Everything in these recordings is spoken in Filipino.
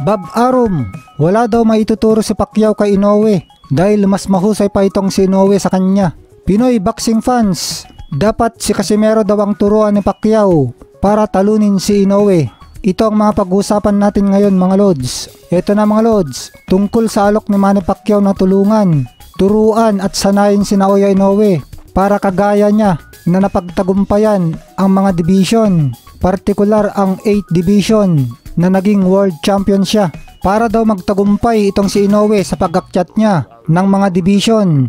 Bob Arum, wala daw maituturo si Pacquiao kay Inoue dahil mas mahusay pa itong si Inoue sa kanya. Pinoy boxing fans, dapat si Casimero daw ang turuan ni Pacquiao para talunin si Inoue. Ito ang mga pag-uusapan natin ngayon mga lods. Ito na mga lods, tungkol sa alok ni Manny Pacquiao na tulungan, turuan at sanayin si Naoya Inoue para kagaya niya na napagtagumpayan ang mga division, partikular ang 8 division na naging world champion siya. Para daw magtagumpay itong si Inoue sa pag-akyat niya ng mga division.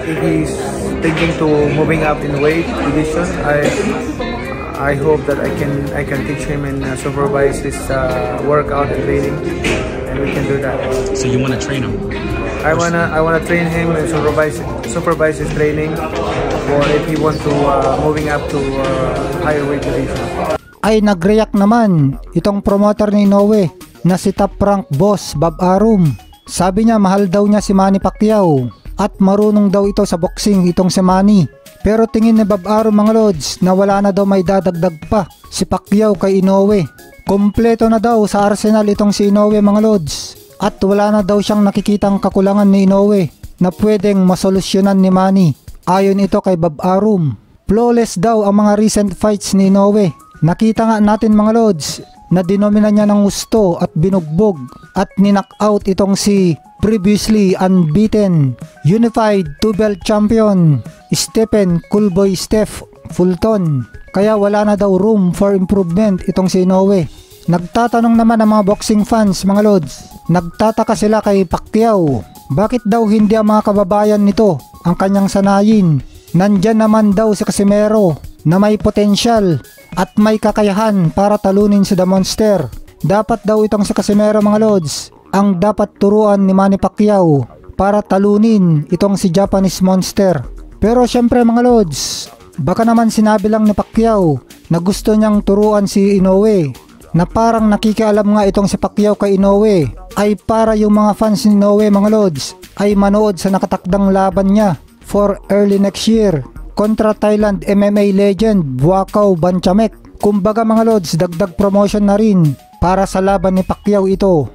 If he's thinking to moving up in weight division, I hope that I can teach him and supervise his workout and training, and we can do that. So you want to train him? I wanna train him and supervise his training, or if he wants to moving up to higher weight division. Ay nag-react naman itong promoter ni Inoue na si top rank boss Bob Arum. Sabi niya mahal daw niya si Manny Pacquiao at marunong daw ito sa boxing itong si Manny. Pero tingin ni Bob Arum mga lods na wala na daw may dadagdag pa si Pacquiao kay Inoue. Kompleto na daw sa arsenal itong si Inoue mga lods. At wala na daw siyang nakikitang kakulangan ni Inoue na pwedeng masolusyonan ni Manny. Ayon ito kay Bob Arum. Flawless daw ang mga recent fights ni Inoue. Nakita nga natin mga lods na dinomina niya ng gusto at binugbog at ninockout itong si previously unbeaten unified 2-belt champion Stephen Coolboy Steph Fulton. Kaya wala na daw room for improvement itong si Inoue. Nagtatanong naman ang mga boxing fans mga lods, nagtataka sila kay Pacquiao, bakit daw hindi ang mga kababayan nito ang kanyang sanayin? Nandyan naman daw si Casimero na may potensyal at may kakayahan para talunin si The Monster. Dapat daw itong si Casimero mga lods ang dapat turuan ni Manny Pacquiao para talunin itong si Japanese Monster. Pero syempre mga lods, baka naman sinabi lang ni Pacquiao na gusto niyang turuan si Inoue, na parang nakikialam nga itong si Pacquiao kay Inoue ay para yung mga fans ni Inoue mga lods ay manood sa nakatakdang laban niya for early next year kontra Thailand MMA legend Buakaw Banchamek. Kumbaga mga lods, dagdag promotion na rin para sa laban ni Pacquiao ito.